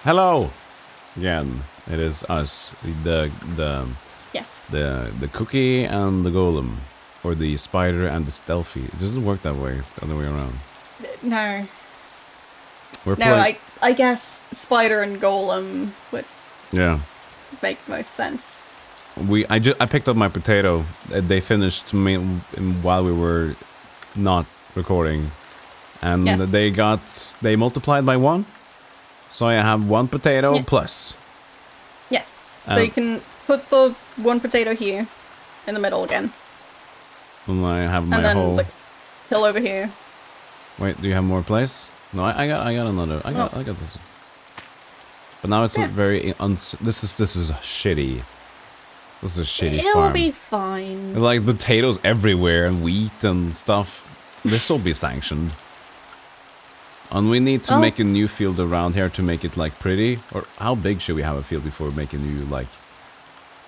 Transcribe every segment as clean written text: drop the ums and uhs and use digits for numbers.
Hello! Again, it is us. Yes. The cookie and the golem. Or the spider and the stealthy. It doesn't work that way, the other way around. No. No, I guess spider and golem would make most sense. I picked up my potato. They finished me while we were not recording. And they multiplied by 1. So I have 1 potato plus. Yes. So you can put the 1 potato here in the middle again. And I have my and then, whole... like, hill over here. Wait, do you have more place? No, I got another. I got this. But now it's very this is shitty. This is a shitty farm. It'll be fine. There's like potatoes everywhere and wheat and stuff. This will be sanctioned. And we need to make a new field around here to make it like pretty. Or how big should we have a field before making new like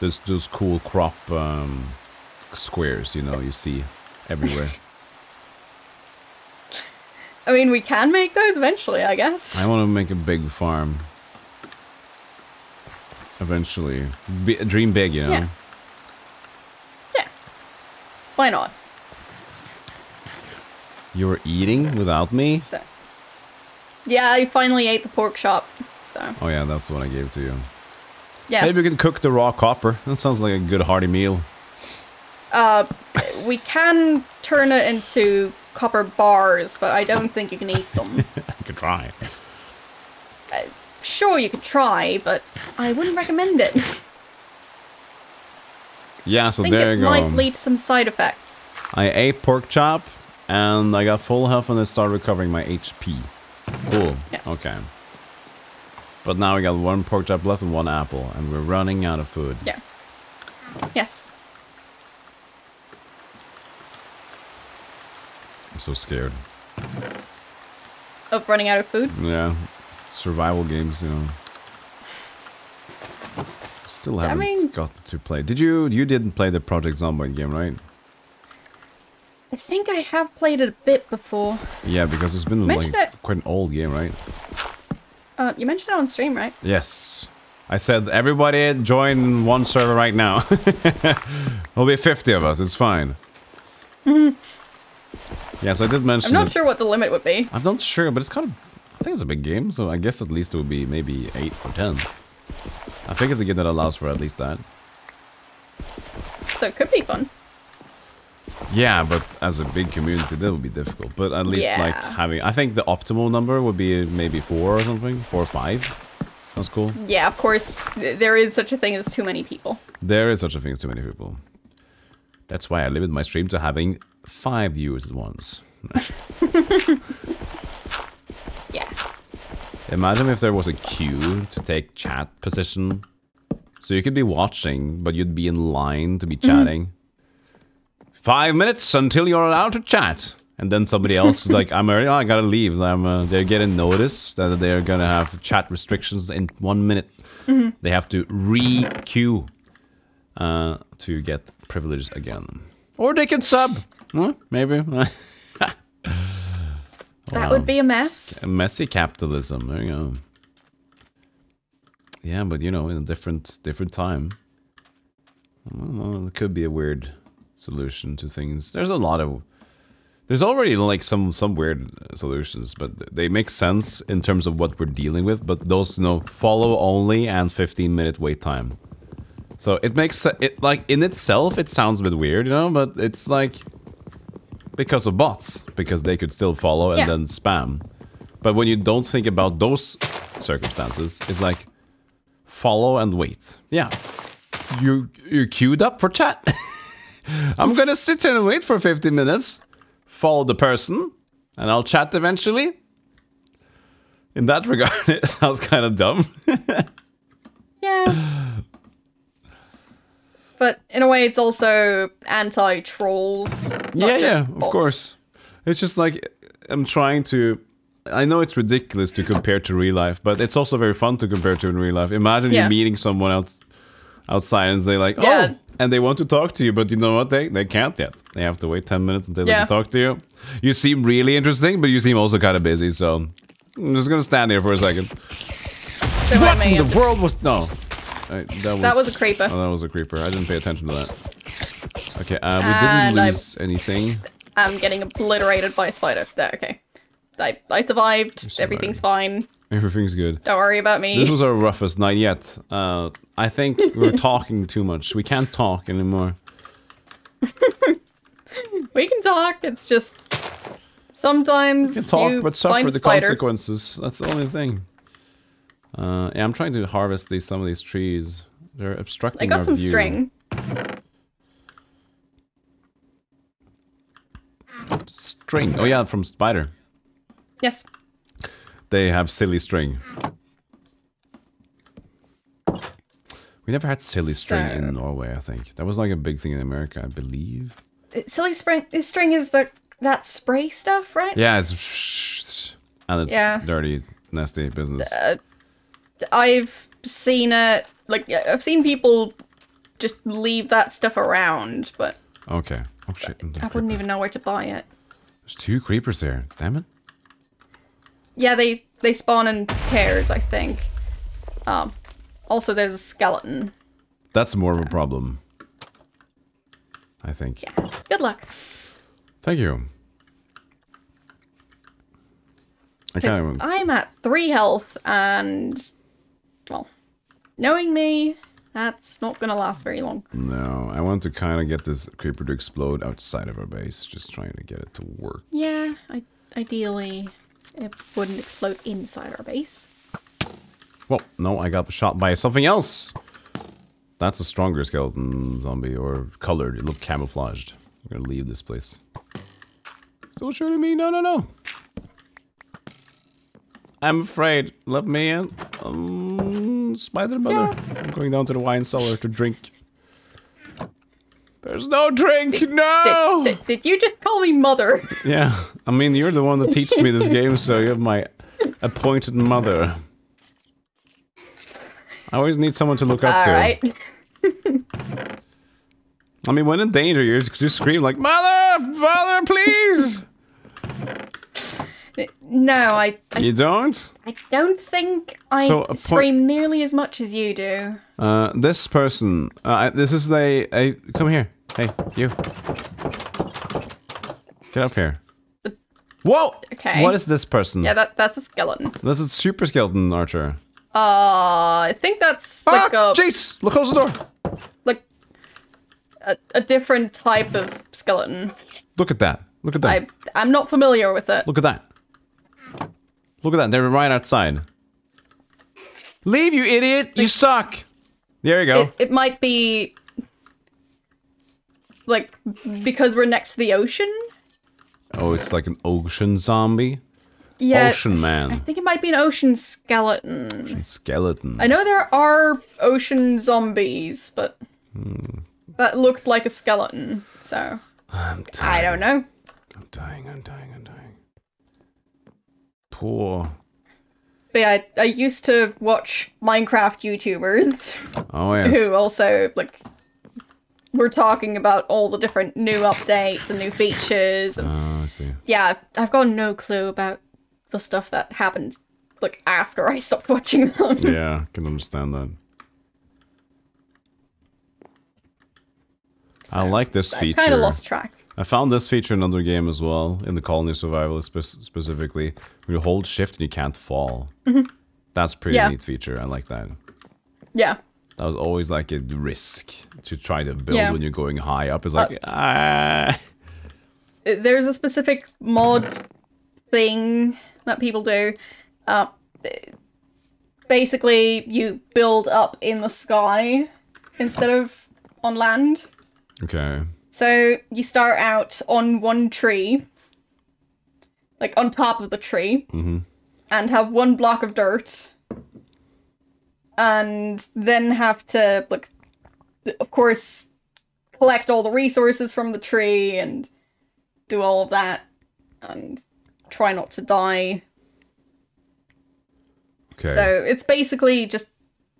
those cool crop squares, you know, you see everywhere. I mean, we can make those eventually, I guess. I want to make a big farm. Eventually. Dream big, you know? Yeah. Yeah. Why not? You were eating without me? So. Yeah, I finally ate the pork chop, so. Oh yeah, that's what I gave to you. Yes. Maybe we can cook the raw copper. That sounds like a good hearty meal. We can turn it into copper bars, but I don't think you can eat them. I could try. Sure, you could try, but I wouldn't recommend it. Yeah, so there you go. I think it might lead to some side effects. I ate pork chop, and I got full health, and I started recovering my HP. Cool. Yes. Okay. But now we got 1 pork chop left and 1 apple, and we're running out of food. Yeah. Yes. I'm so scared. Of running out of food? Yeah. Survival games, you know. Still haven't got to play. You didn't play the Project Zomboid game, right? I think I have played it a bit before. Yeah, because it's been like quite an old game, right? You mentioned it on stream, right? Yes. I said, everybody join one server right now. There'll be 50 of us, it's fine. Yeah, so I did mention I'm not sure what the limit would be. I'm not sure, but it's kind of... I think it's a big game, so I guess at least it would be maybe 8 or 10. I think it's a game that allows for at least that. So it could be fun. Yeah, but as a big community, that would be difficult. But at least, like, having... I think the optimal number would be maybe 4 or something. 4 or 5. Sounds cool. Yeah, of course, there is such a thing as too many people. There is such a thing as too many people. That's why I limit my stream to having 5 viewers at once. Yeah. Imagine if there was a queue to take chat position. So you could be watching, but you'd be in line to be chatting. 5 minutes until you're allowed to chat. And then somebody else is like, I'm early, I gotta leave. They're getting notice that they're gonna have chat restrictions in 1 minute. They have to re-queue to get privileges again. Or they can sub. Maybe. That would be a mess. A messy capitalism. There you go. Yeah, but you know, in a different time. I don't know, it could be a weird solution to things. There's already like some weird solutions, but they make sense in terms of what we're dealing with. But those, you know, follow only and 15-minute wait time. So it makes it like in itself, it sounds a bit weird, you know, but it's like because of bots, because they could still follow and then spam. But when you don't think about those circumstances, it's like follow and wait. Yeah, you're queued up for chat. I'm gonna sit here and wait for 50 minutes, follow the person, and I'll chat eventually. In that regard, it sounds kind of dumb. Yeah. But in a way, it's also anti-trolls. Yeah, of course. It's just like, I'm trying to... I know it's ridiculous to compare to real life, but it's also very fun to compare to in real life. Imagine you meeting someone else outside and say like, oh, and they want to talk to you, but you know what? They can't yet. They have to wait 10 minutes until they can talk to you. You seem really interesting, but you seem also kind of busy, so I'm just gonna stand here for a second. Don't What mind me. in the world was... No. That was a creeper. Oh, that was a creeper. I didn't pay attention to that. Okay, we And didn't lose anything. I'm getting obliterated by a spider. There, okay. I survived. Everything's fine. Everything's good. Don't worry about me. This was our roughest night yet. I think we're talking too much. We can't talk anymore. We can talk. It's just sometimes We can talk, you but suffer find the a spider. consequences. That's the only thing. Yeah, I'm trying to harvest some of these trees. They're obstructing I got our some view. string. String. Oh yeah, from spider. Yes. They have silly string. We never had silly string in Norway, I think. That was like a big thing in America, I believe. Silly string is that spray stuff, right? Yeah, it's... And it's dirty, nasty business. I've seen it, like, I've seen people just leave that stuff around, but... Okay. Oh shit. I wouldn't even know where to buy it. There's 2 creepers there. Damn it. Yeah, they spawn in pairs, I think. Also, there's a skeleton. That's more of a problem. I think. Yeah. Good luck. Thank you. I'm at 3 health, and... Well, knowing me, that's not gonna last very long. No, I want to kind of get this creeper to explode outside of our base. Just trying to get it to work. Yeah, ideally, it wouldn't explode inside our base. Well, no, I got shot by something else. That's a stronger skeleton zombie, or colored. It looked camouflaged. I'm gonna leave this place. Still shooting me? No, no, no. I'm afraid. Let me in. Spider mother. Yeah. I'm going down to the wine cellar to drink. There's no drink. No. Did you just call me mother? Yeah. I mean, you're the one that teaches me this game, so you're my appointed mother. I always need someone to look up to. Alright. I mean, when in danger, you just scream like, Mother! Father, please! No, You don't? I don't think I scream nearly as much as you do. This person, this is a come here. Hey, you. Get up here. Whoa! Okay. What is this person? Yeah, that's a skeleton. That's a super skeleton archer. I think that's like a... Jeez! Look, close the door! Like, a different type of skeleton. Look at that. Look at that. I'm not familiar with it. Look at that. Look at that. They're right outside. Leave, you idiot! You suck! There you go. It might be... Like, because we're next to the ocean? Oh, it's like an ocean zombie? Yeah. Ocean man. I think it might be an ocean skeleton. Ocean skeleton. I know there are ocean zombies, but... That looked like a skeleton, so... I don't know. I'm dying. Poor. But yeah, I used to watch Minecraft YouTubers. Oh, yes. Who also, like, were talking about all the different new updates and new features. And, oh, I see. yeah, I've got no clue about the stuff that happened, like, after I stopped watching them. Yeah, I can understand that. So, I like this feature. I kind of lost track. I found this feature in another game as well, in the Colony Survival specifically. When you hold shift and you can't fall. That's a pretty neat feature, I like that. Yeah. That was always like a risk to try to build when you're going high up. It's like, There's a specific mod thing that people do. Basically, you build up in the sky instead of on land. Okay. So you start out on one tree, like on top of the tree, and have one block of dirt, and then have to, like, of course, collect all the resources from the tree and do all of that, and try not to die. Okay. So it's basically just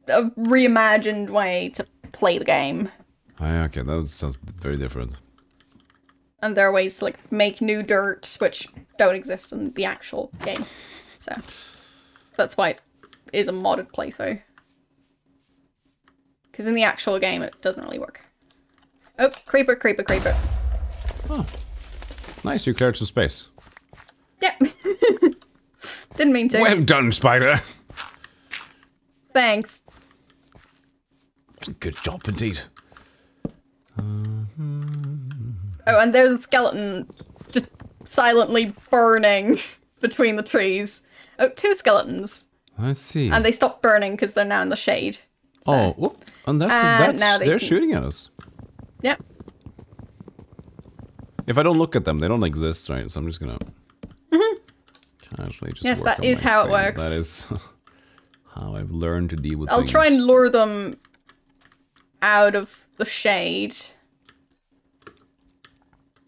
a reimagined way to play the game. Okay, that sounds very different. And there are ways to, like, make new dirt, which don't exist in the actual game. So that's why is a modded playthrough. Because in the actual game, it doesn't really work. Oh, creeper, creeper, creeper. Oh. Nice, you cleared some space. Yep. Didn't mean to. Well done, Spider. Thanks. Good job indeed. Oh, and there's a skeleton just silently burning between the trees. Oh, 2 skeletons. I see. And they stopped burning because they're now in the shade. So. Oh, whoop. And that's now they're shooting at us. Yep. If I don't look at them, they don't exist, right? So I'm just gonna casually just yes, work that on is my how thing. it works. That is how I've learned to deal with I'll things. try and lure them out of the shade.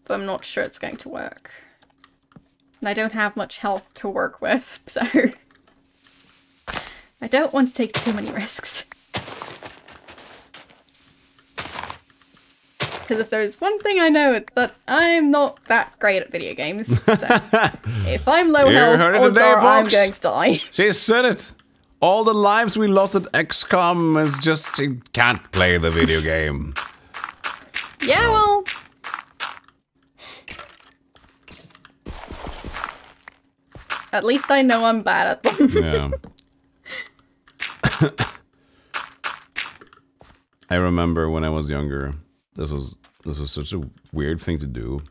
But I'm not sure it's going to work. And I don't have much health to work with, so... I don't want to take too many risks. Because if there's one thing I know, it's that I'm not that great at video games. So if I'm low health, odds are I'm going to die. She said it. All the lives we lost at XCOM is just she can't play the video game. Yeah, well... At least I know I'm bad at them. Yeah. I remember when I was younger, this was such a weird thing to do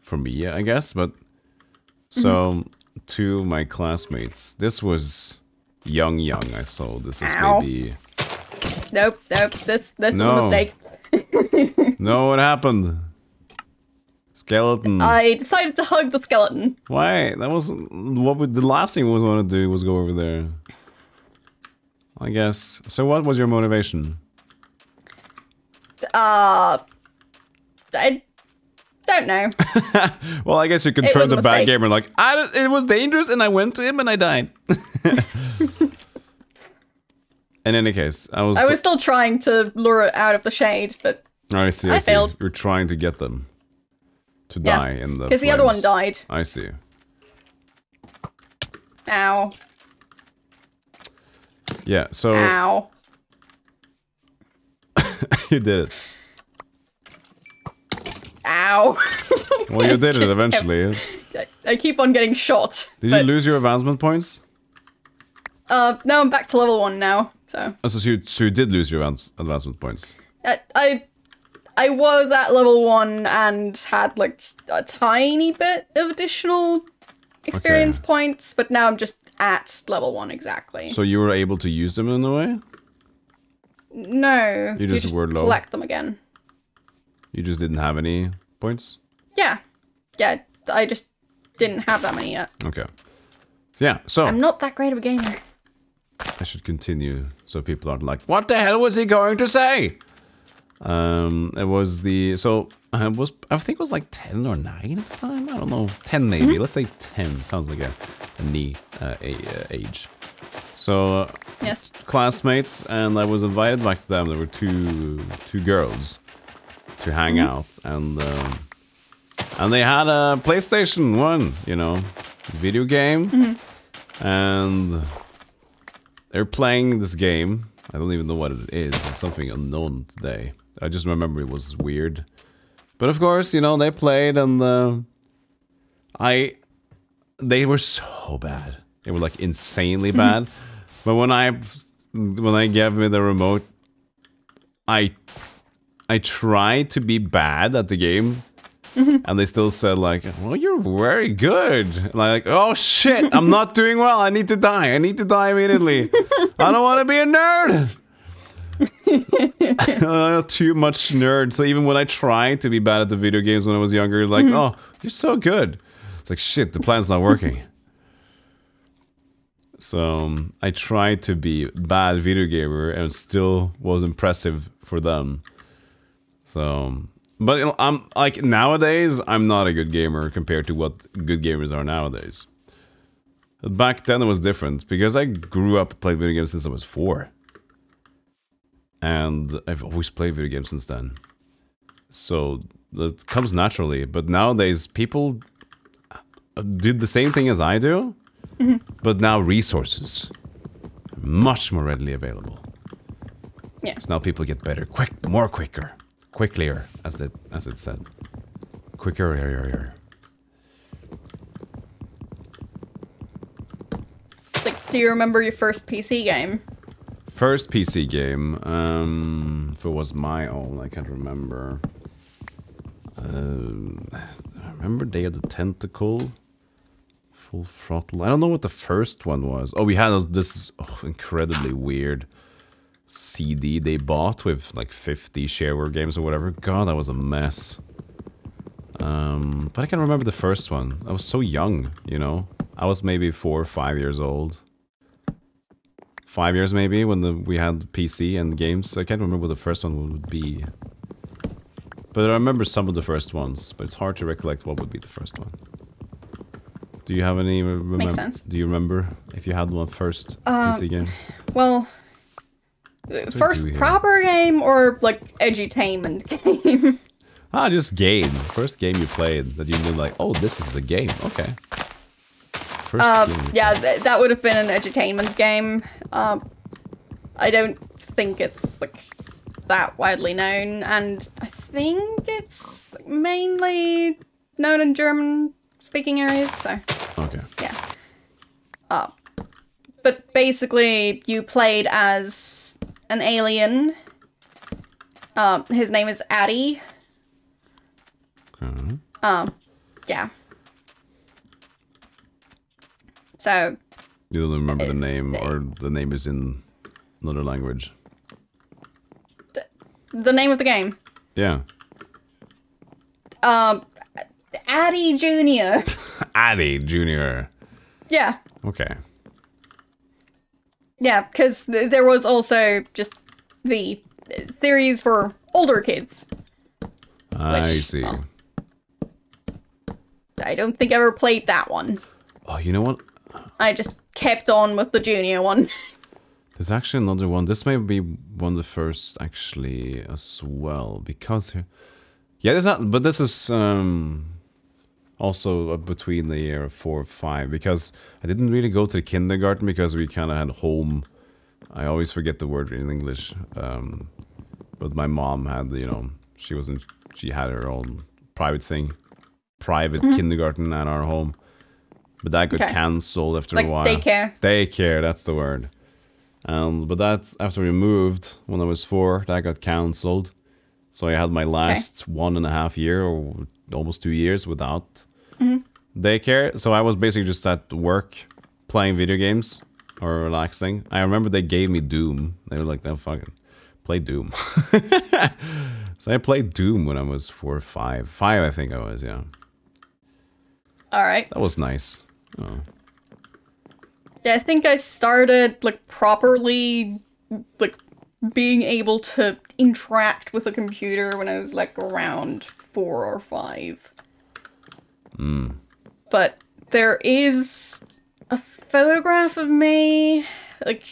for me, I guess, but so two of my classmates, this was young, I saw this was maybe Nope, this was a mistake. No, what happened? Skeleton. I decided to hug the skeleton. Why? That was the last thing we want to do was go over there. I guess. So what was your motivation? I don't know. Well, I guess you confirmed the bad gamer. Like, it was dangerous, and I went to him, and I died. In any case, I was still trying to lure it out of the shade, but I see. I failed. You're trying to get them to die in the because the other one died. I see. Ow. Yeah. So. Ow. You did it. Ow. Well, you did it eventually. I keep on getting shot. Did you lose your advancement points? No, I'm back to level 1 now, so... Oh, so you did lose your advancement points? I was at level 1 and had, like, a tiny bit of additional experience points, but now I'm just at level 1 exactly. So you were able to use them in a way? No. You just were low? Collect them again. You just didn't have any points? Yeah. Yeah, I just didn't have that many yet. Okay. Yeah, so... I'm not that great of a gamer. I should continue so people aren't like, what the hell was he going to say? It was the... So, I think it was like 10 or 9 at the time? I don't know. 10 maybe. Let's say 10. Sounds like a neat age. So, yes. Classmates, and I was invited back to them. There were two girls to hang out, and they had a PlayStation 1, you know, video game, and they're playing this game. I don't even know what it is. It's something unknown today. I just remember it was weird. But of course, you know, they played, and they were so bad. They were like insanely bad. But when I gave me the remote, I tried to be bad at the game, and they still said like, "Well, you're very good." And I'm like, "Oh shit, I'm not doing well. I need to die. I need to die immediately. I don't want to be a nerd." Too much nerd. So even when I tried to be bad at the video games when I was younger, like, "Oh, you're so good." It's like, shit, the plan's not working. So I tried to be bad video gamer and still was impressive for them. So, but you know, I'm like nowadays I'm not a good gamer compared to what good gamers are nowadays. Back then it was different because I grew up playing video games since I was 4. And I've always played video games since then. So it comes naturally, but nowadays people did the same thing as I do. But now resources. much more readily available. Yeah. So now people get better, quicklier, as it said. Quicker. Like, do you remember your first PC game? First PC game, if it was my own, I can't remember. I remember Day of the Tentacle, Full Throttle. I don't know what the first one was. Oh, we had this incredibly weird CD they bought with like 50 shareware games or whatever. God, that was a mess. But I can remember the first one. I was so young, you know. I was maybe 4 or 5 years old. 5 years maybe when we had PC and games. I can't remember what the first one would be. But I remember some of the first ones. But it's hard to recollect what would be the first one. Do you have any? Makes sense. Do you remember if you had one first PC game? Well, first proper game or like edutainment game? Just game. First game you played that you knew like, oh, this is a game. Okay. First game yeah, that would have been an edutainment game. I don't think it's like that widely known, and I think it's mainly known in German-speaking areas. So. Okay. Yeah. But basically, you played as an alien. His name is Addy. Okay. Yeah. So. You don't remember the name, or the name is in another language? The name of the game? Yeah. Addy Jr. Addy Jr. Yeah. Okay. Yeah, because there was also just the theories for older kids. I see. Well, I don't think I ever played that one. Oh, you know what? I just kept on with the junior one. There's actually another one. This may be one of the first, actually, as well. Because here... Yeah, there's not... But this is also between the year 4 or 5. Because I didn't really go to the kindergarten because we kind of had home... I always forget the word in English. But my mom had, you know... She had her own private thing. Private kindergarten at our home. But that got cancelled after a while. Daycare. Daycare, that's the word. But that's after we moved when I was 4, that got cancelled. So I had my last 1.5 year or almost 2 years without daycare. So I was basically just at work playing video games or relaxing. I remember they gave me Doom. They were like, "No, fucking play Doom." So I played Doom when I was 4 or 5. 5, I think I was, yeah. All right. That was nice. Oh. Yeah, I think I started, like, properly, like, being able to interact with a computer when I was, like, around 4 or 5. But there is a photograph of me, like,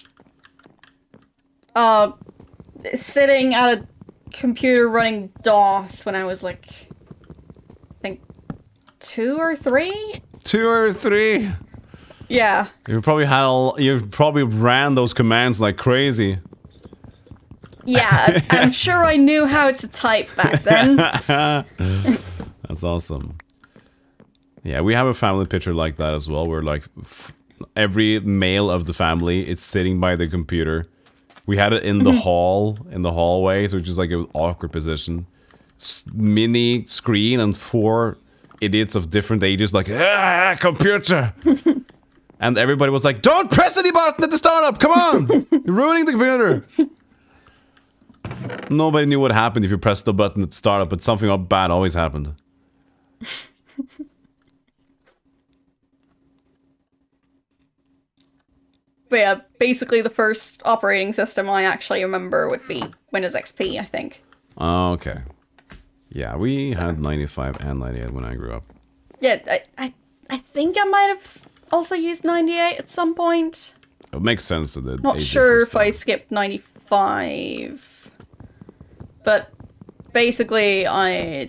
sitting at a computer running DOS when I was, like, I think 2 or 3? 2 or 3? Yeah. You probably ran those commands like crazy. Yeah, I'm sure I knew how to type back then. That's awesome. Yeah, we have a family picture like that as well, where like every male of the family is sitting by the computer. We had it in the hallway, so it's just like an awkward position. Mini screen and 4 idiots of different ages like, computer! And everybody was like, don't press any button at the startup, come on! You're ruining the computer! Nobody knew what happened if you pressed the button at the startup, but something bad always happened. But yeah, basically the first operating system I actually remember would be Windows XP, I think. Okay. Yeah, we had 95 and 98 when I grew up. Yeah, I think I might have also used 98 at some point. It makes sense. Not sure if I skipped 95. But basically, yeah,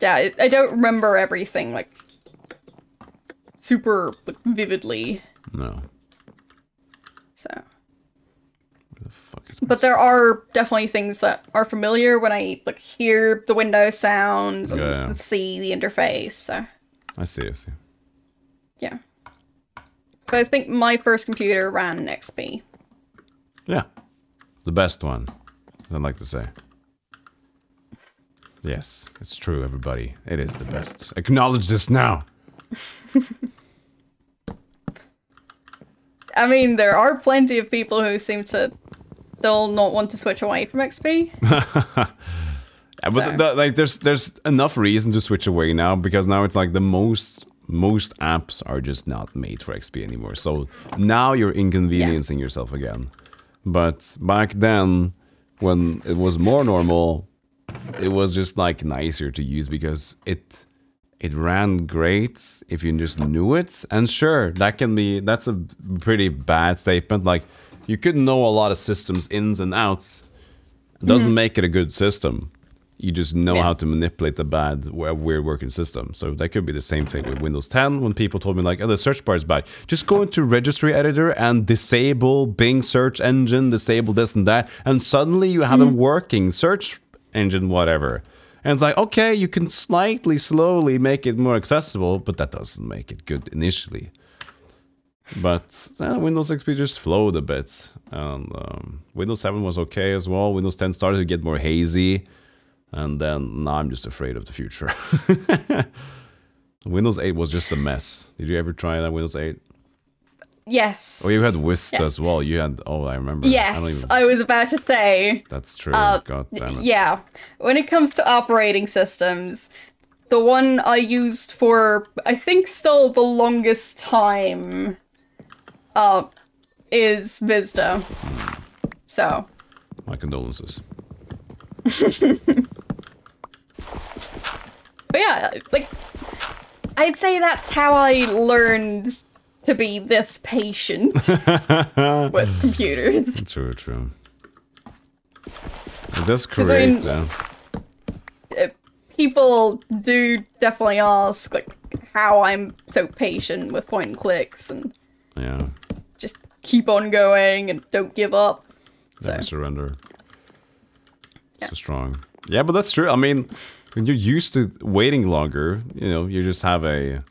I don't remember everything, like, super vividly. No. So. Where the fuck is But there are definitely things that are familiar when I like hear the Windows sounds and see the interface. So. I see. Yeah. But I think my first computer ran XP. Yeah. The best one, I'd like to say. Yes, it's true, everybody. It is the best. Acknowledge this now! I mean, there are plenty of people who seem to still not want to switch away from XP. Yeah, but like, there's enough reason to switch away now, because now it's like the most apps are just not made for XP anymore. So now you're inconveniencing yourself again. But back then, when it was more normal, it was just like nicer to use because it ran great if you just knew it. And sure, that's a pretty bad statement. Like, you could know a lot of systems ins and outs. It doesn't make it a good system. You just know how to manipulate the weird working system. So that could be the same thing with Windows 10 when people told me like, oh, the search bar is bad. Just go into registry editor and disable Bing search engine, disable this and that, and suddenly you have a working search engine, whatever. And it's like, okay, you can slowly make it more accessible, but that doesn't make it good initially. But Windows XP just flowed a bit. And Windows 7 was okay as well. Windows 10 started to get more hazy. And then now I'm just afraid of the future. Windows 8 was just a mess. Did you ever try that Windows 8? Yes. Oh, you had Vista as well. You had, oh, I remember. Yes, I was about to say. That's true. God damn it. Yeah. When it comes to operating systems, the one I used for, I think still the longest time, is Vista. So. My condolences. But yeah, like, I'd say that's how I learned to be this patient with computers. True. That's great. I mean, people do definitely ask, like, how I'm so patient with point and clicks and just keep on going and don't give up. Never surrender. So strong. Yeah, but that's true. I mean, when you're used to waiting longer, you know, you just have a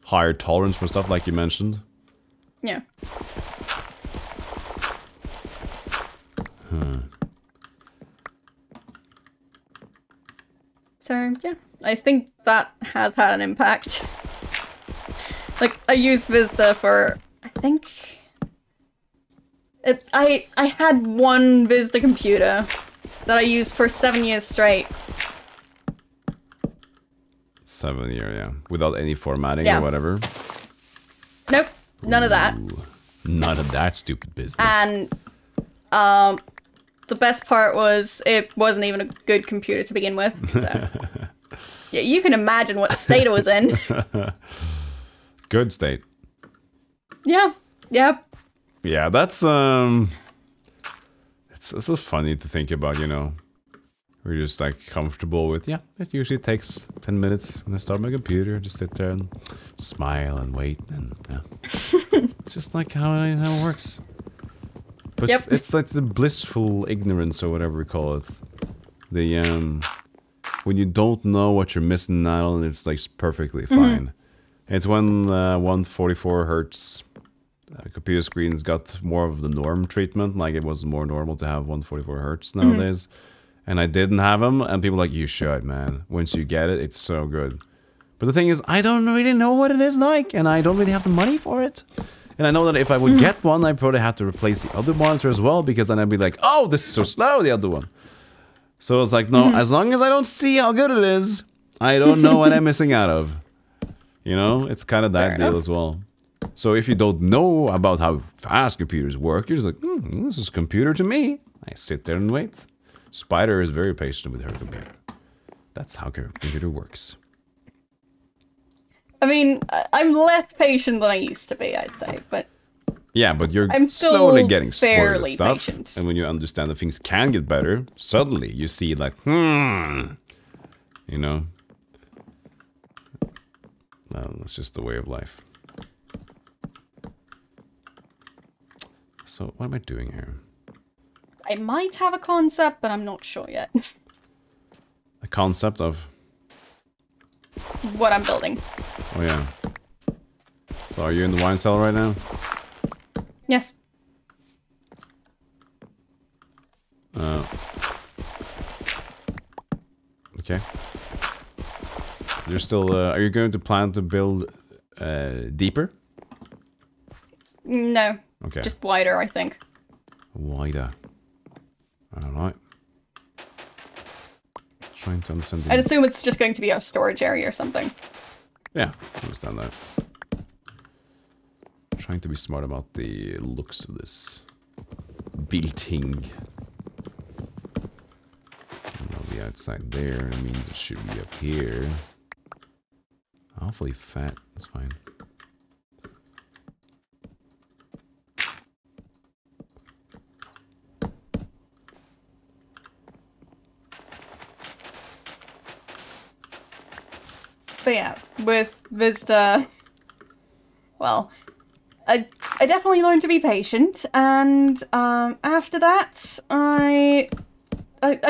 higher tolerance for stuff like you mentioned. Yeah. So, yeah. I think that has had an impact. Like, I used Vista for, I think... I had one Vista computer that I used for 7 years straight. 7 years, yeah. Without any formatting or whatever. Nope. None of that. None of that stupid business. And, the best part was it wasn't even a good computer to begin with, so... Yeah, you can imagine what state it was in. Good state. Yeah. Yep. Yeah, that's it's so funny to think about, you know. We're just like comfortable with, yeah, it usually takes 10 minutes when I start my computer, just sit there and smile and wait, and it's just like how it works. But it's like the blissful ignorance or whatever we call it. The when you don't know what you're missing out on, it's like perfectly fine. It's when 144 hertz computer screens got more of the norm treatment, like it was more normal to have 144 hertz nowadays. And I didn't have them, and people were like, you should, man. Once you get it, it's so good. But the thing is, I don't really know what it is like, and I don't really have the money for it. And I know that if I would get one, I'd probably have to replace the other monitor as well, because then I'd be like, oh, this is so slow, the other one. So it's like, no, as long as I don't see how good it is, I don't know what I'm missing out of. You know, it's kind of that deal as well. So if you don't know about how fast computers work, you're just like, this is computer to me. I sit there and wait. Spider is very patient with her computer. That's how her computer works. I mean, I'm less patient than I used to be, I'd say, but... Yeah, but I'm slowly getting spoiled with stuff. Patient. And when you understand that things can get better, suddenly you see like, you know. That's just the way of life. So what am I doing here? I might have a concept, but I'm not sure yet. A concept of what I'm building. Oh yeah. So are you in the wine cellar right now? Yes. Okay. You're still. Are you going to plan to build deeper? No. Okay. Just wider, I think. Wider. All right. Trying to understand. I'd assume it's just going to be a storage area or something. Yeah, I understand that. Trying to be smart about the looks of this building. It'll be outside there. It means it should be up here. Awfully fat. That's fine. But yeah, with Vista, well, I definitely learned to be patient, and after that, I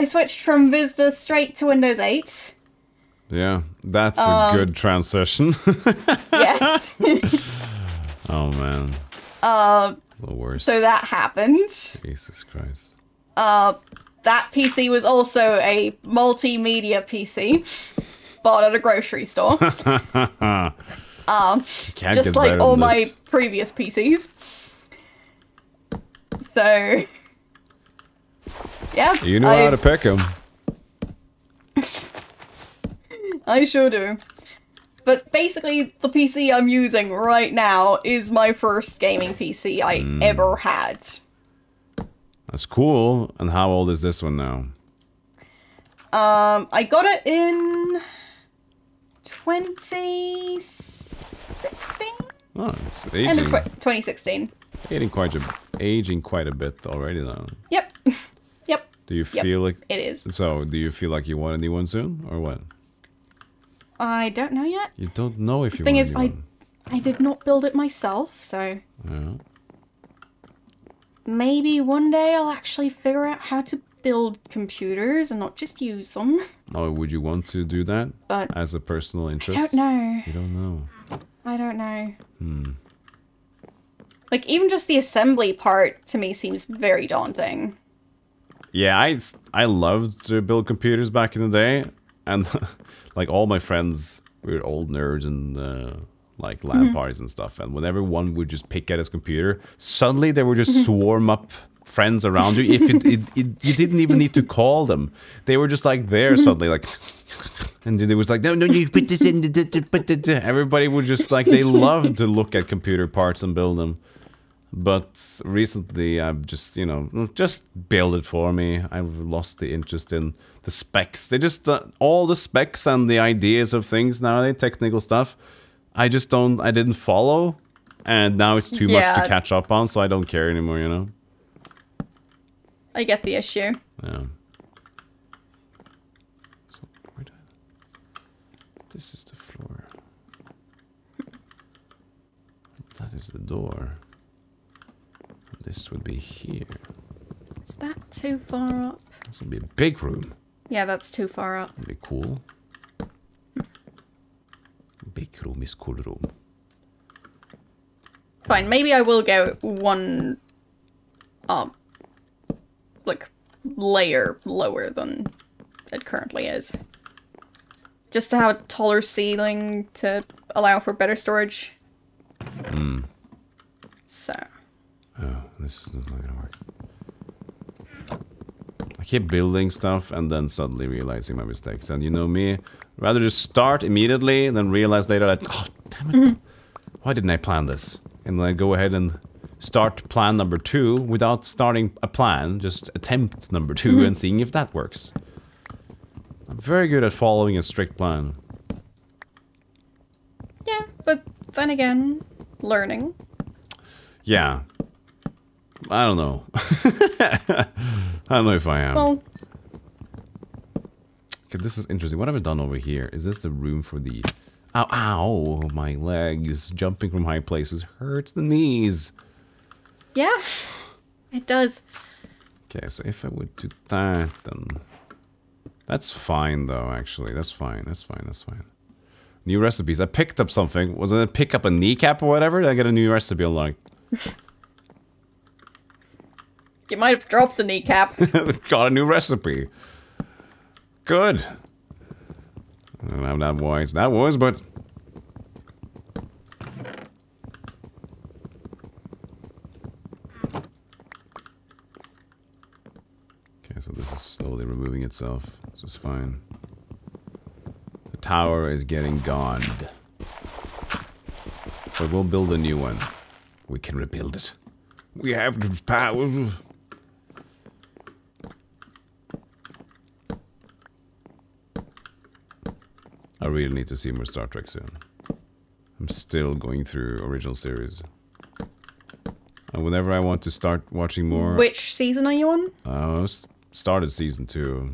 switched from Vista straight to Windows 8. Yeah, that's a good transition. Yeah. Oh man. It's the worst. So that happened. Jesus Christ. That PC was also a multimedia PC. Bought at a grocery store. Just like all my previous PCs. So, yeah. You know how to pick them. I sure do. But basically, the PC I'm using right now is my first gaming PC I ever had. That's cool. And how old is this one now? I got it in 2016? Oh, it's aging. End of 2016. Aging quite a bit already now. Yep. Yep. Do you feel like it is? So, do you feel like you want a new one soon, or what? I don't know yet. You don't know if you Thing want is, a new one. I did not build it myself, so Yeah. maybe one day I'll actually figure out how to build computers and not just use them. Oh, would you want to do that But as a personal interest? I don't know. You don't know. I don't know. Like, even just the assembly part to me seems very daunting. Yeah, I loved to build computers back in the day, and like all my friends, we were old nerds and like LAN parties and stuff. And whenever one would just pick at his computer, suddenly they would just swarm up friends around you. If you didn't even need to call them, they were just like there suddenly, like. And it was like, no, you put this in. Everybody would just like, they loved to look at computer parts and build them. But recently, I've just, you know, just build it for me. I've lost the interest in the specs. They just, all the specs and the ideas of things nowadays, technical stuff, I didn't follow. And now it's too much to catch up on, so I don't care anymore, you know? I get the issue. Yeah. So, this is the floor. That is the door. This would be here. Is that too far up? This would be a big room. Yeah, that's too far up. That'd be cool. Big room is cool room. Fine, maybe I will go one, like, layer lower than it currently is. Just to have a taller ceiling to allow for better storage. So. Oh, this is not gonna work. I keep building stuff and then suddenly realizing my mistakes. And you know me, rather just start immediately than realize later that, oh, damn it, why didn't I plan this? And then I go ahead and start plan number 2 without starting a plan, just attempt number 2 and seeing if that works. I'm very good at following a strict plan. Yeah, but then again, learning. Yeah. I don't know. I don't know if I am. Well, okay, this is interesting. What have I done over here? Is this the room for the... Ow, ow, my legs. Jumping from high places hurts the knees. yeah. It does. Okay, so if I would do that, then... That's fine, though, actually. That's fine, that's fine, that's fine. New recipes. I picked up something. Wasn't it pick up a kneecap or whatever? Did I get a new recipe unlocked? You might have dropped a kneecap. Got a new recipe. Good. I don't know that was, but... Okay, so this is slowly removing itself. This is fine. The tower is getting goned. But we'll build a new one. We can rebuild it. We have the power. Yes. I really need to see more Star Trek soon. I'm still going through original series. And whenever I want to start watching more... Which season are you on? I started season 2.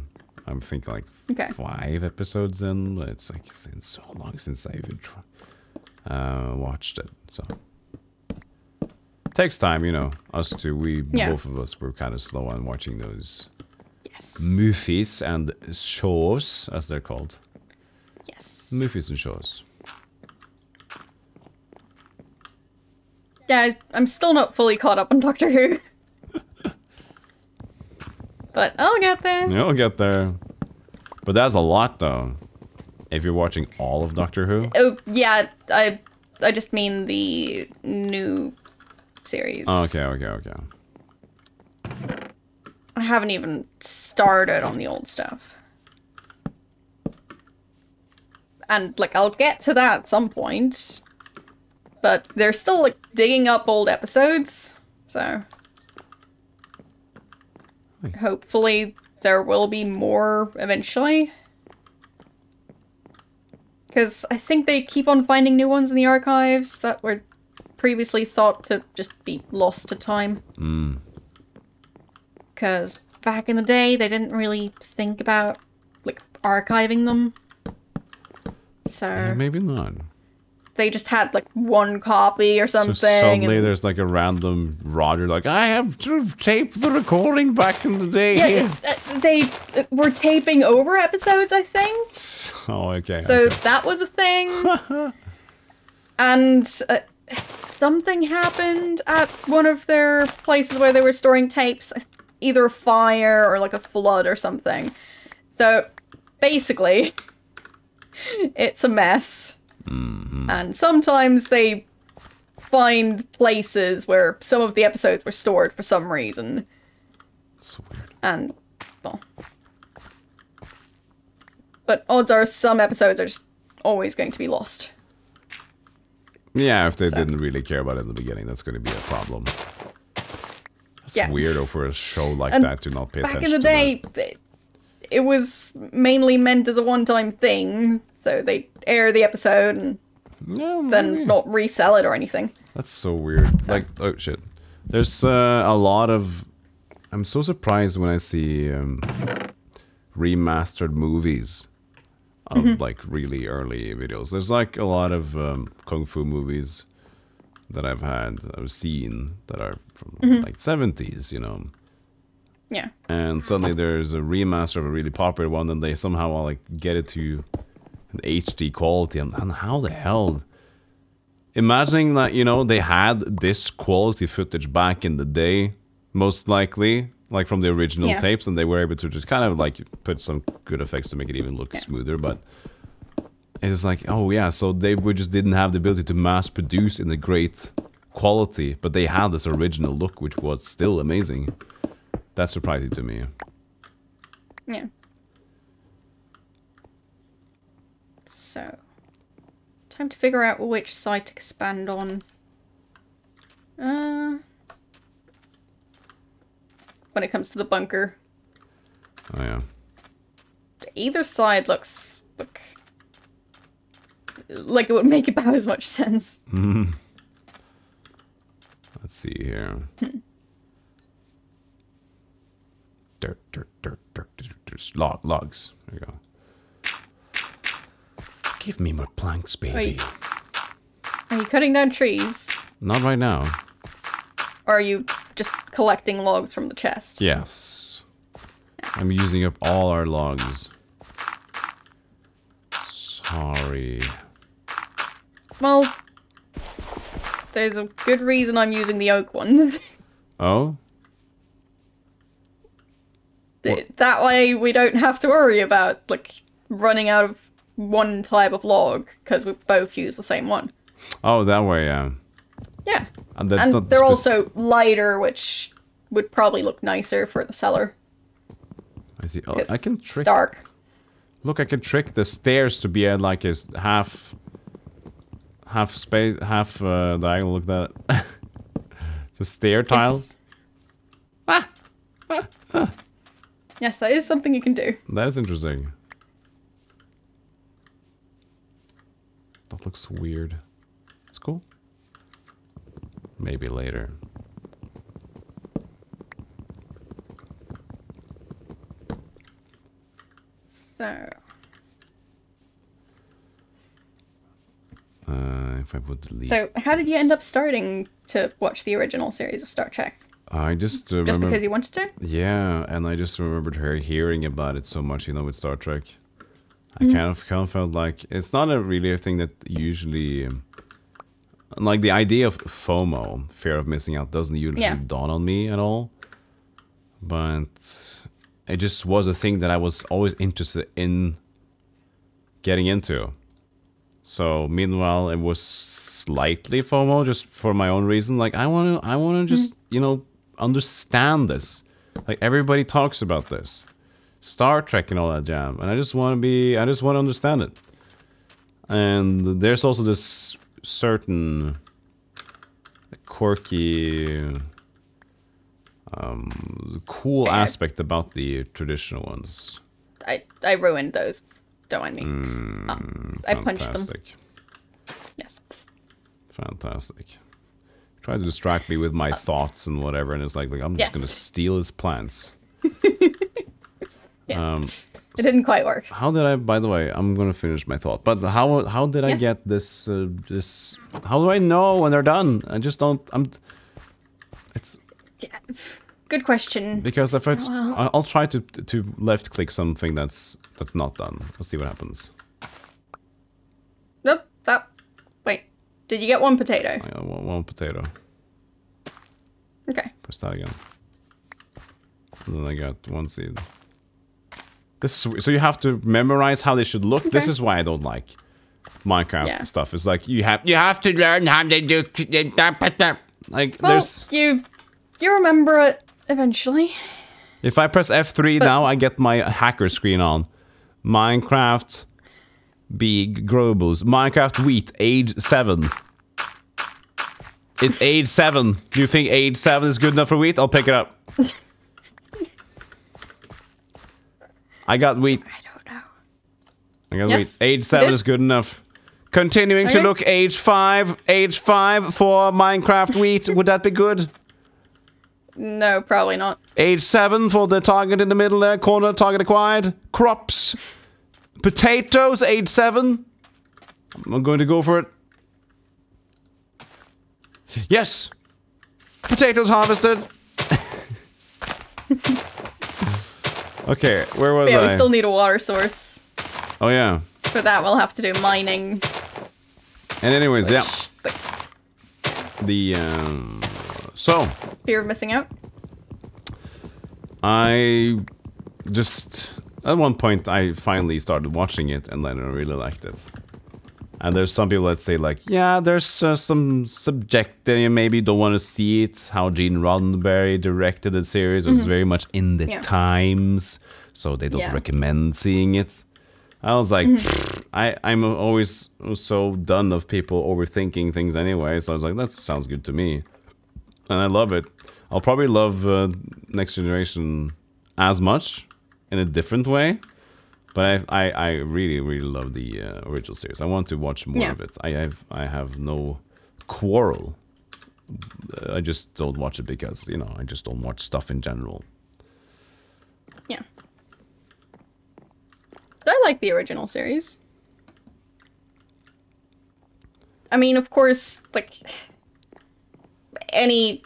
I'm thinking like 5 episodes in. But it's like it's been so long since I even watched it. So takes time, you know. Us two, both of us were kind of slow on watching those movies and shows, as they're called. Yes. Movies and shows. Yeah, I'm still not fully caught up on Doctor Who. But I'll get there. You'll get there. But that's a lot, though. If you're watching all of Doctor Who. Oh, yeah. I just mean the new series. Oh, okay. I haven't even started on the old stuff. And, like, I'll get to that at some point. But they're still, like, digging up old episodes. So... hopefully there will be more eventually. Because I think they keep on finding new ones in the archives that were previously thought to just be lost to time. Because back in the day, they didn't really think about, like, archiving them. So... yeah, maybe not. They just had, like, one copy or something. So suddenly there's, like, a random Roger, like, I have to tape the recording back in the day. Yeah, they were taping over episodes, I think. Oh, okay. So that was a thing. And something happened at one of their places where they were storing tapes. Either a fire or, like, a flood or something. So, basically, it's a mess. And sometimes they find places where some of the episodes were stored for some reason. That's weird. And, well... but odds are some episodes are just always going to be lost. Yeah, if they didn't really care about it in the beginning, that's going to be a problem. That's weirdo for a show like that to not pay attention to back in the day, it was mainly meant as a one-time thing, so they air the episode and then not resell it or anything. That's so weird. So. Like, oh shit. There's a lot of... I'm so surprised when I see remastered movies of like really early videos. There's like a lot of kung fu movies that I've seen that are from like 70s, you know. Yeah. And suddenly there's a remaster of a really popular one, and they somehow like get it to an HD quality. And how the hell? Imagining that, you know, they had this quality footage back in the day, most likely, like from the original tapes, and they were able to just kind of like put some good effects to make it even look smoother. But it's like, oh yeah, so they just didn't have the ability to mass produce in a great quality, but they had this original look, which was still amazing. That's surprising to me. Yeah. So, time to figure out which side to expand on. When it comes to the bunker. Oh yeah. Either side looks like it would make about as much sense. Let's see here. Dirt. Logs. There you go. Give me more planks, baby. Are you cutting down trees? Not right now. Or are you just collecting logs from the chest. Yes. I'm using up all our logs. Sorry. Well, there's a good reason I'm using the oak ones. Oh? That way we don't have to worry about, like, running out of one type of log, because we both use the same one. Oh, that way, yeah. Yeah. And that's not they're also lighter, which would probably look nicer for the cellar. I see. Oh, I can trick... It's dark. Look, I can trick the stairs to be at like a half space, half diagonal. Look at that. It's a stair tile. Yes, that is something you can do. That is interesting. That looks weird. It's cool. Maybe later. So... if I would delete... So, how did you end up starting to watch the original series of Star Trek? I just remember... Just because you wanted to? Yeah, and I just remembered her hearing about it so much, you know, with Star Trek. I kind of felt like... It's not really a thing that usually... like, the idea of FOMO, fear of missing out, doesn't usually dawn on me at all. But... it just was a thing that I was always interested in getting into. So meanwhile, it was slightly FOMO, just for my own reason. Like I wanna just you know understand this. Like everybody talks about this, Star Trek and all that jam, and I just want to understand it. And there's also this certain quirky, cool aspect about the traditional ones. I ruined those. Don't mind me. I punched them. Yes. Fantastic. Try to distract me with my thoughts and whatever, and it's like I'm just gonna steal his plants. Yes. It didn't quite work. How did I? By the way, I'm gonna finish my thought. But how did I get this? This? How do I know when they're done? I just don't. It's. Yeah. Good question. Because if I'll try to left click something that's not done. Let's see what happens. Nope. Wait. Did you get one potato? I got one potato. Okay. Press that again. And then I got one seed. So you have to memorize how they should look. Okay. This is why I don't like Minecraft stuff. It's like you have to learn how they do. Like there's. You remember it eventually. If I press F3 now, I get my hacker screen on. Minecraft Big Grobles. Minecraft Wheat, age 7. It's age 7. Do you think age 7 is good enough for wheat? I'll pick it up. I got wheat. I don't know. I got wheat. Age 7 is good enough. Continuing to look age 5. Age 5 for Minecraft Wheat. Would that be good? No, probably not. Age 7 for the target in the middle there. Corner, target acquired. Crops. Potatoes, age 7. I'm going to go for it. Yes! Potatoes harvested. Okay, where was I? Yeah, we still need a water source. Oh, yeah. For that, we'll have to do mining. And anyways, so... Fear of missing out? I just... At one point, I finally started watching it, and then I really liked it. And there's some people that say, like, yeah, there's some subject that you maybe don't want to see it. How Gene Roddenberry directed the series was very much in the times, so they don't recommend seeing it. I was like, I'm always so done of people overthinking things anyway, so I was like, that sounds good to me. And I love it. I'll probably love Next Generation as much, in a different way. But I really, really love the original series. I want to watch more of it. I have no quarrel. I just don't watch it because, you know, I just don't watch stuff in general. Yeah. I like the original series. I mean, of course, like, any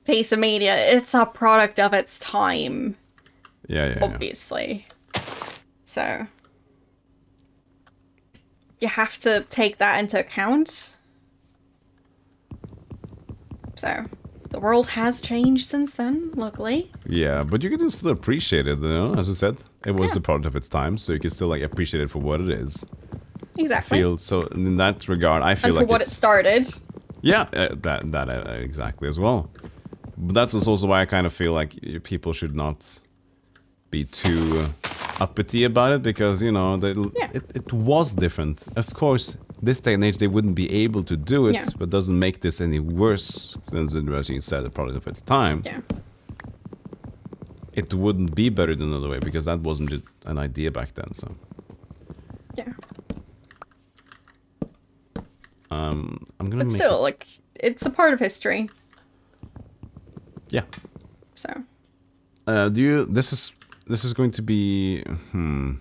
piece of media. It's a product of its time. Yeah. Obviously. So you have to take that into account. So the world has changed since then, luckily. Yeah, but you can still appreciate it, you know, as I said. It was a product of its time, so you can still like appreciate it for what it is. Exactly. So in that regard, I feel and like for what it started. Yeah, that exactly as well. But that's also why I kind of feel like people should not be too uppity about it, because, you know, it was different. Of course, this day and age they wouldn't be able to do it, but doesn't make this any worse, since it was, you said, a product of its time. Yeah. It wouldn't be better than another way, because that wasn't just an idea back then, so. Yeah. I'm gonna But still, like, it's a part of history. Yeah. So. This is going to be, I don't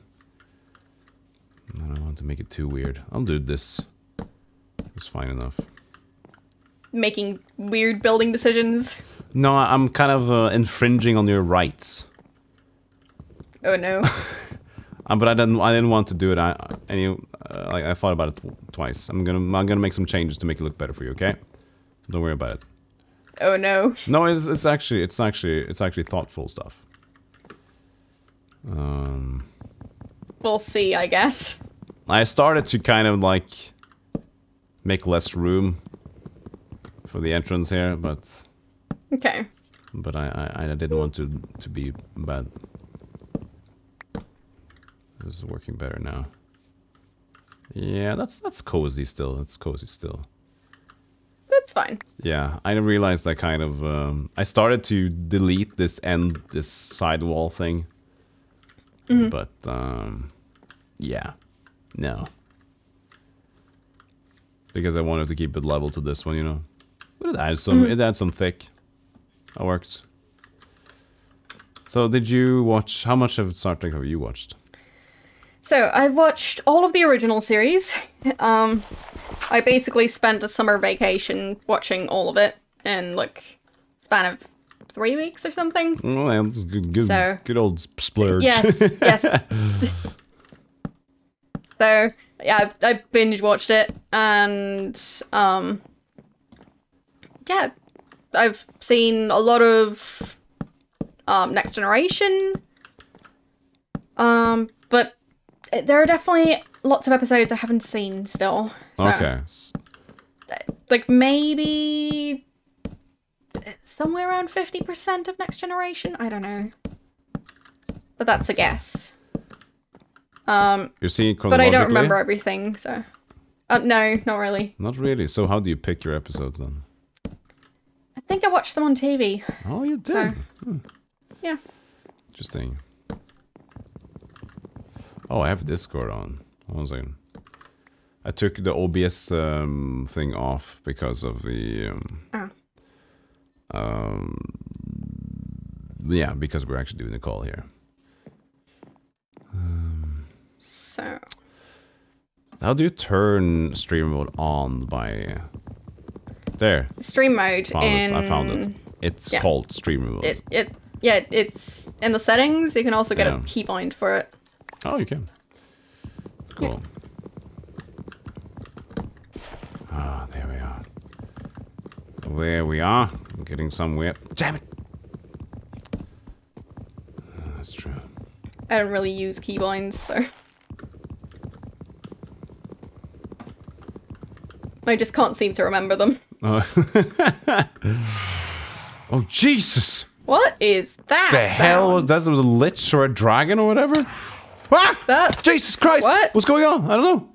want to make it too weird. I'll do this. It's fine enough. Making weird building decisions. No, I'm kind of infringing on your rights. Oh no. But I didn't want to do it. I thought about it twice. I'm gonna make some changes to make it look better for you. Okay? Don't worry about it. Oh no. No, it's actually thoughtful stuff. We'll see, I guess. I started to kind of like make less room for the entrance here, but okay. But I didn't want to be bad. This is working better now. Yeah, that's cozy still. That's cozy still. That's fine. Yeah, I realized I kind of I started to delete this sidewall thing. But yeah, no, because I wanted to keep it level to this one, you know. But it adds some thick. That works. So did you watch? How much of Star Trek have you watched? So I watched all of the original series. I basically spent a summer vacation watching all of it in like span of 3 weeks or something. Oh, that's good old splurge. Yes, yes. So yeah, I binge watched it, and yeah, I've seen a lot of Next Generation. But there are definitely lots of episodes I haven't seen still. So, okay. Like maybe somewhere around 50% of Next Generation. I don't know, but that's a guess. You're seeing but I don't remember everything, so no, not really. Not really. So how do you pick your episodes then? I think I watched them on TV. Oh, you did. So, yeah. Interesting. Oh, I have Discord on. Hold on a second. I took the OBS thing off because of the yeah, because we're actually doing the call here. So how do you turn stream mode on? By there. Stream mode I found it. It's called stream mode. It's in the settings. You can also get a keybind for it. Oh, you can. Cool. Ah, there we are. There we are. I'm getting somewhere. Damn it! That's true. I don't really use keybinds, so I just can't seem to remember them. Oh, Jesus! What is that? The hell was that? Was a lich or a dragon or whatever? Ah! That? Jesus Christ! What? What's going on? I don't know.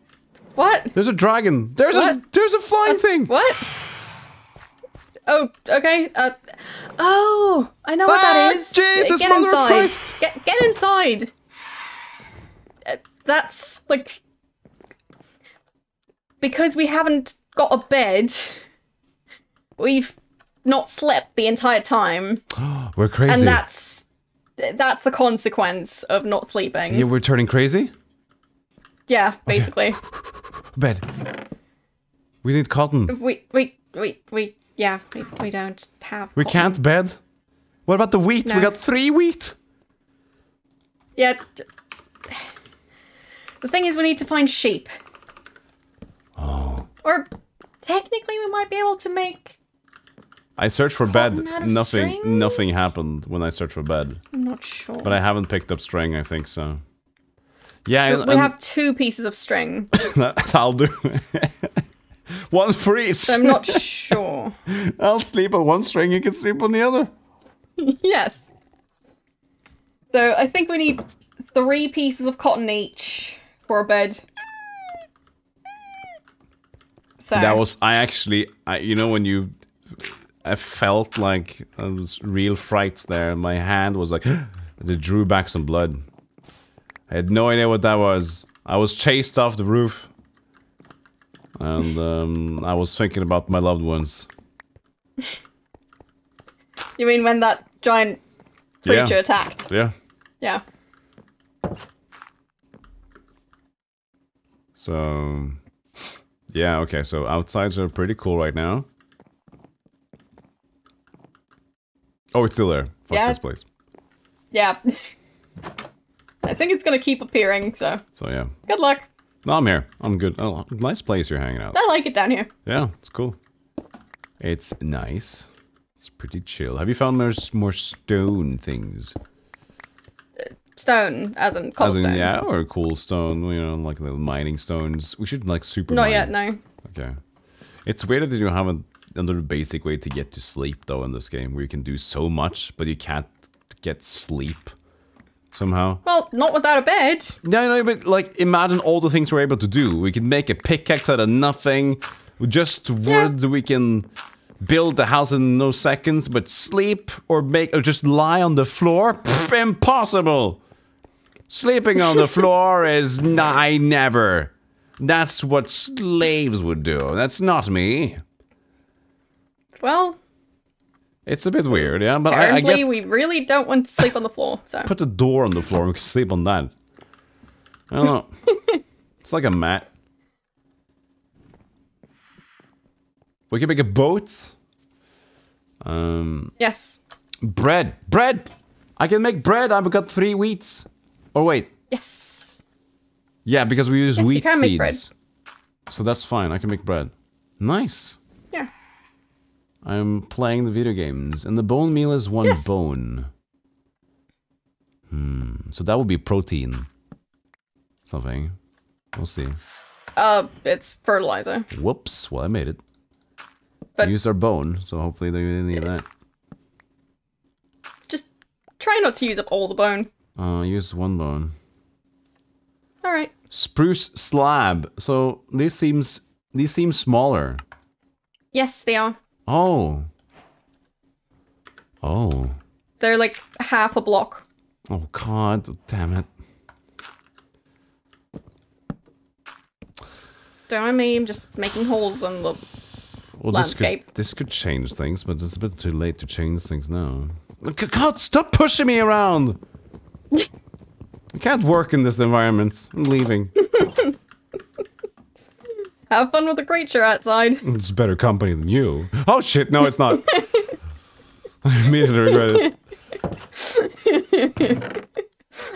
What? There's a dragon. There's a flying thing. What? Oh, okay. Oh, I know what that is. Jesus, get Mother inside. of Christ! Get inside. That's like because we haven't got a bed. We've not slept the entire time. We're crazy. And that's the consequence of not sleeping. Yeah, we're turning crazy? Yeah, basically. Bed. We need cotton. We Yeah, we don't have We cotton. can't bed? What about the wheat? No. We got 3 wheat! Yeah. The thing is, we need to find sheep. Oh. Or, technically, we might be able to make... I searched for bed. Cotton out of string? Nothing happened when I searched for bed. I'm not sure. But I haven't picked up string, I think so. Yeah, We have 2 pieces of string. I'll do. One for each. So I'm not sure. I'll sleep on one string, you can sleep on the other. Yes. So I think we need 3 pieces of cotton each for a bed. So That was, you know when I felt like there was real frights there. My hand was like, it drew back some blood. I had no idea what that was. I was chased off the roof. And I was thinking about my loved ones. You mean when that giant creature attacked? Yeah. Yeah. So, yeah, okay, so outsides are pretty cool right now. Oh, it's still there. Fuck Yeah. this place. Yeah. I think it's gonna keep appearing, so So, yeah. good luck. No, I'm here. I'm good. Oh, nice place you're hanging out. I like it down here. Yeah, it's cool. It's nice. It's pretty chill. Have you found more stone things? Stone, as in As cobblestone. in, yeah, or cool stone, you know, like little mining stones. We should, like, super Not mine. yet, no. Okay. It's weird that you have another basic way to get to sleep, though, in this game, where you can do so much, but you can't get sleep somehow. Well, not without a bed. Yeah, no, but, like, imagine all the things we're able to do. We can make a pickaxe out of nothing. With just wood, we can build the house in no seconds, but sleep or just lie on the floor? Pff, impossible! Sleeping on the floor is never. That's what slaves would do. That's not me. Well, It's a bit weird, yeah, but I apparently get... we really don't want to sleep on the floor, so... Put the door on the floor, we can sleep on that. I don't know. It's like a mat. We can make a boat. Yes. Bread! Bread! I can make bread, I've got 3 wheats. Oh, wait. Yes. Yeah, because we use Yes, you wheat can make bread. seeds. So that's fine, I can make bread. Nice. Yeah. I'm playing the video games, and the bone meal is 1 Yes. bone. So that would be protein. Something. We'll see. It's fertilizer. Whoops, well I made it. But- We used our bone, so hopefully they didn't need that. Just try not to use up all the bone. I used 1 bone. Alright. Spruce slab. So these seem smaller. Yes, they are. Oh. Oh. They're like half a block. Oh god, damn it. Don't mind me, I'm just making holes in the Well, landscape. this could change things, but it's a bit too late to change things now. God, stop pushing me around! I can't work in this environment. I'm leaving. Have fun with the creature outside. It's better company than you. Oh shit, no it's not. I immediately regret it.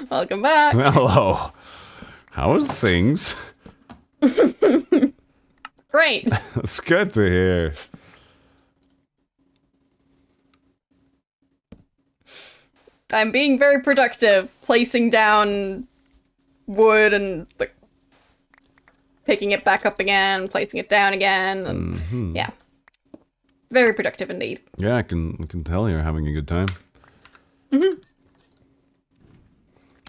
Welcome back. Hello. How is things? Great. That's good to hear. I'm being very productive, placing down wood and like, picking it back up again, placing it down again, and yeah. Very productive indeed. Yeah, I can tell you're having a good time.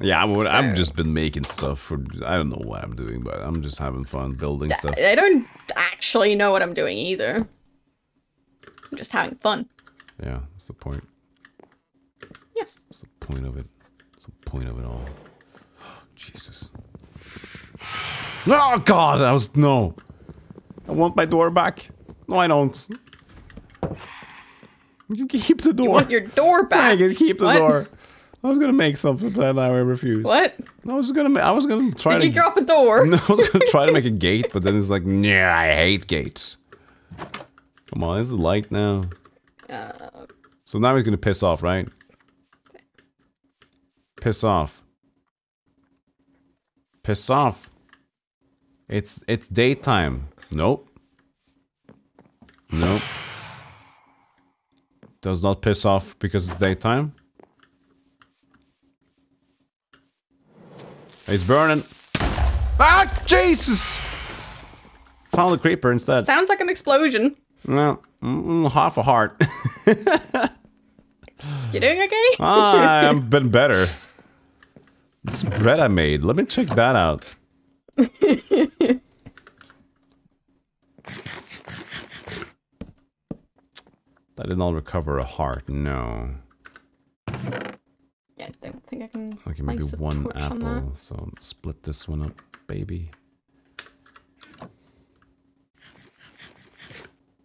Yeah, I've just been making stuff for... I don't know what I'm doing, but I'm just having fun building stuff. I don't actually know what I'm doing either. I'm just having fun. Yeah, that's the point. Yes. That's the point of it. That's the point of it all. Jesus. Oh god, no. I want my door back. No, I don't. You keep the door. You want your door back? I can keep the What? door. I was gonna make something, but I refused. What? I was gonna try Did you to... drop a door? No, I was gonna try to make a gate, but then it's like, nah, I hate gates. Come on, this is light now. So now he's gonna piss off, right? Piss off. Piss off. It's daytime. Nope. Nope. Does not piss off because it's daytime. It's burning. Ah, Jesus! Found the creeper instead. Sounds like an explosion. Well, half a heart. You doing okay? I've been better. This bread I made. Let me check that out. I did not recover a heart. No. Yeah, I don't think I can. Okay, maybe one apple. On so split this one up, baby.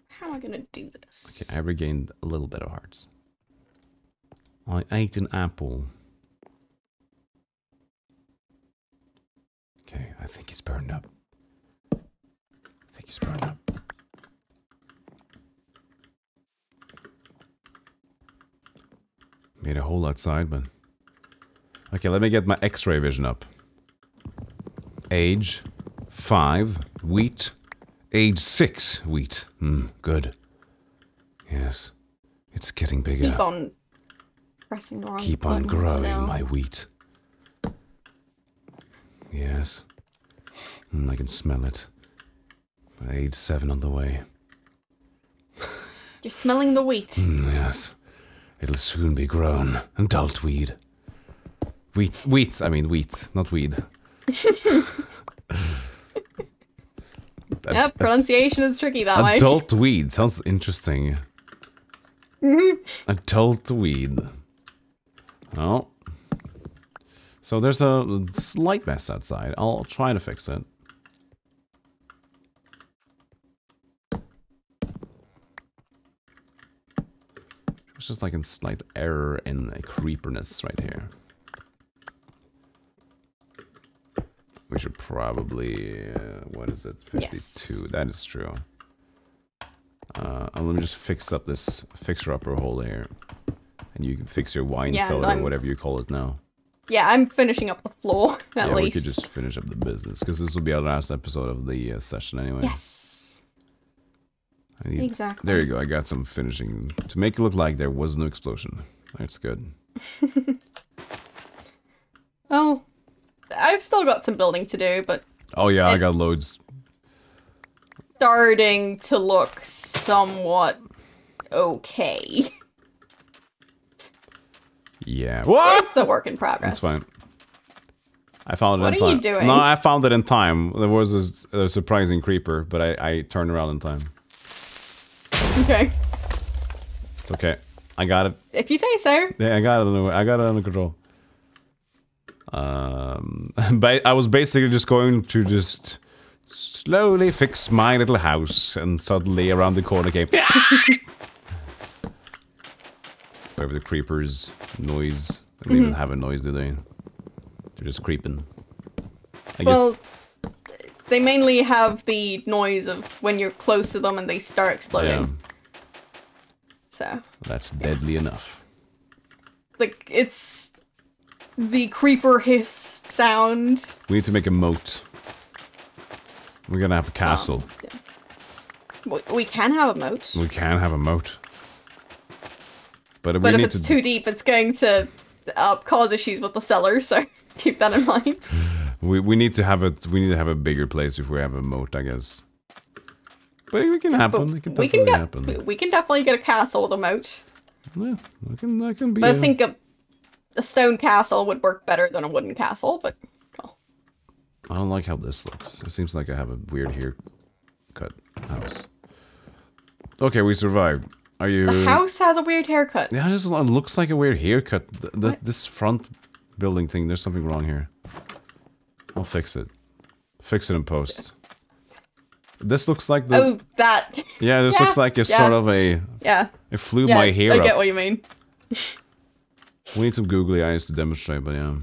How am I gonna do this? Okay, I regained a little bit of hearts. I ate an apple. Okay, I think he's burned up. Made a hole outside, but... Okay, let me get my X-ray vision up. Age 5, wheat. Age 6, wheat. Good. Yes. It's getting bigger. Keep on pressing the wrong Keep on growing, still. my wheat. Yes. I can smell it. Age 7 on the way. You're smelling the wheat. Yes. It'll soon be grown. Adult weed. Wheat, I mean wheat, not weed. Yep, pronunciation is tricky that way. Adult weed, sounds interesting. Adult weed. Oh. So there's a slight mess outside. I'll try to fix it. It's just like a slight error in a creeperness right here. We should probably... what is it? 52. Yes. That is true. Let me just fix up this fixer-upper hole here. And you can fix your wine cellar or whatever you call it now. Yeah, I'm finishing up the floor, at least. Yeah, we could just finish up the business, because this will be our last episode of the session anyway. Yes. Exactly. There you go, I got some finishing to make it look like there was no explosion. That's good. Well, I've still got some building to do, but... Oh yeah, I got loads. Starting to look somewhat okay. Yeah. What? It's a work in progress. That's fine. I found it in time. What are you doing? No, I found it in time. There was a surprising creeper, but I turned around in time. Okay. It's okay. I got it. If you say so. Yeah, I got it under control. But I was basically just going to just slowly fix my little house, and suddenly around the corner came... Wherever the creepers noise. They don't even have a noise, do they? They're just creeping. I guess. They mainly have the noise of when you're close to them and they start exploding. Yeah. So. That's deadly enough. Like, it's the creeper hiss sound. We need to make a moat. We're gonna have a castle. Yeah. We can have a moat. We can have a moat. But if it's too deep, it's going to cause issues with the cellar, so keep that in mind. We need to have it. We need to have a bigger place if we have a moat, I guess. But it can happen. It can definitely happen. We can definitely get a castle with a moat. Yeah, that can be. But I think a stone castle would work better than a wooden castle. But well. I don't like how this looks. It seems like I have a weird haircut house. Okay, we survived. Are you... The house has a weird haircut. Yeah, it just looks like a weird haircut. This front building thing, there's something wrong here. I'll fix it. Fix it in post. This looks like the... Oh, that... Yeah, this looks like a sort of a... Yeah. It flew my hair up. I get what you mean. We need some googly eyes to demonstrate, but yeah.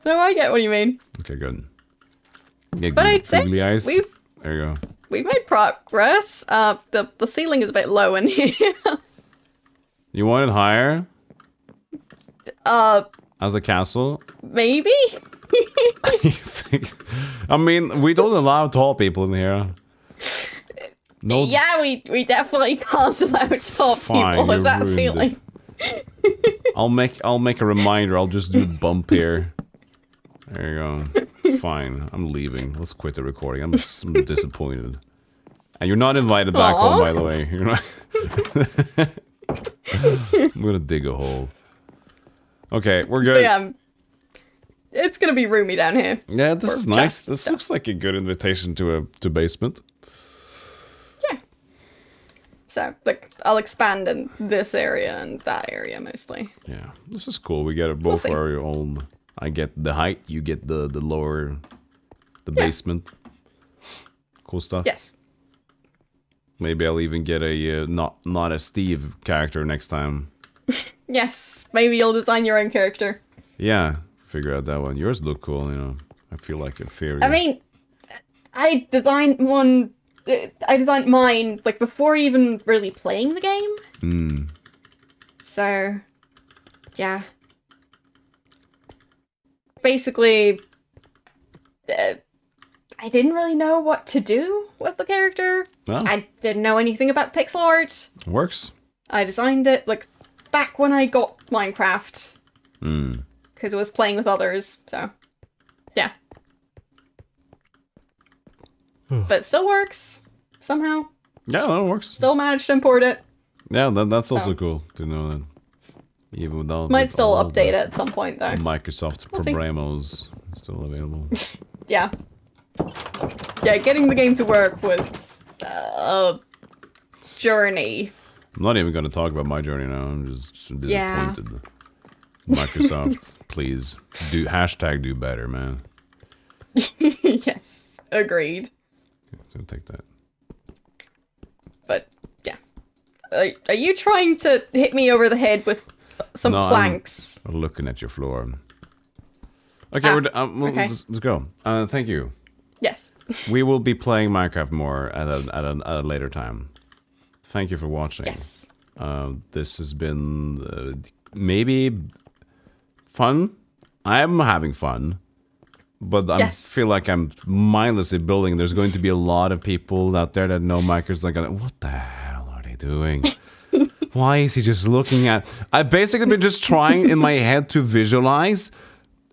No, I get what you mean. Okay, good. Yeah, but I'd say eyes. there you go. we've made progress. The ceiling is a bit low in here. You want it higher? As a castle? Maybe? I mean, we don't allow tall people in here. No, yeah, we definitely can't allow tall people with that ceiling. I'll make a reminder. I'll just do a bump here. There you go. Fine. I'm leaving. Let's quit the recording. I'm disappointed. And you're not invited back home, by the way. You're not. I'm gonna dig a hole. Okay, we're good. Yeah, it's gonna be roomy down here. Yeah, this is nice. This looks like a good invitation to basement. Yeah. So, like, I'll expand in this area and that area mostly. Yeah, this is cool. We get it both our own. I get the height. You get the lower, the basement. Cool stuff. Yes. Maybe I'll even get a not a Steve character next time. Yes, maybe you'll design your own character. Yeah, figure out that one. Yours look cool, you know. I feel like a fairy. I mean, I designed mine like before even really playing the game. Hmm. So, yeah. Basically, I didn't really know what to do with the character. Oh. I didn't know anything about pixel art. Works. I designed it like back when I got Minecraft. Hmm. Because I was playing with others, so yeah. But it still works somehow. Yeah, that works. Still managed to import it. Yeah, that's also cool to know that. Even without might still update it at some point though. Microsoft programos still available. Yeah. Yeah, getting the game to work was a journey. I'm not even going to talk about my journey now. I'm just disappointed. Yeah. Microsoft, please do better, man. Yes, agreed. So take that. But yeah, are you trying to hit me over the head with some planks? I'm looking at your floor. Okay, okay. Let's go. Thank you. Yes. We will be playing Minecraft more at a later time. Thank you for watching. Yes. This has been maybe fun. I'm having fun, but I feel like I'm mindlessly building. There's going to be a lot of people out there that know Minecraft. Like, what the hell are they doing? Why is he just looking at? I've basically been just trying in my head to visualize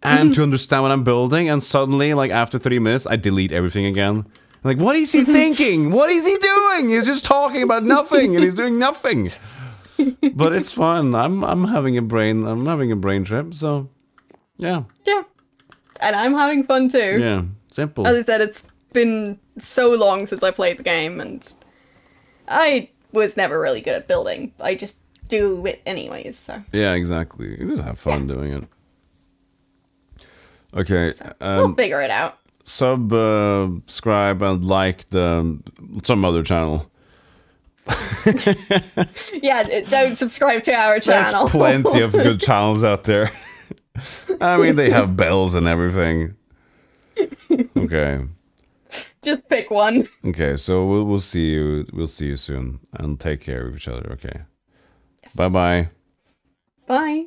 and to understand what I'm building, and suddenly, like after 30 minutes, I delete everything again. Like, what is he thinking? What is he doing? He's just talking about nothing, and he's doing nothing. But it's fun. I'm having a brain trip. So, yeah. Yeah, and I'm having fun too. Yeah, simple. As I said, it's been so long since I played the game, and I was never really good at building. I just do it anyways. So. Yeah, exactly. You just have fun doing it. Okay, so we'll figure it out. Subscribe and like some other channel. Yeah, don't subscribe to our channel. There's plenty of good channels out there. I mean, they have bells and everything. Okay. Just pick one. Okay, so we'll see you. We'll see you soon, and take care of each other. Okay. Yes. Bye-bye. Bye.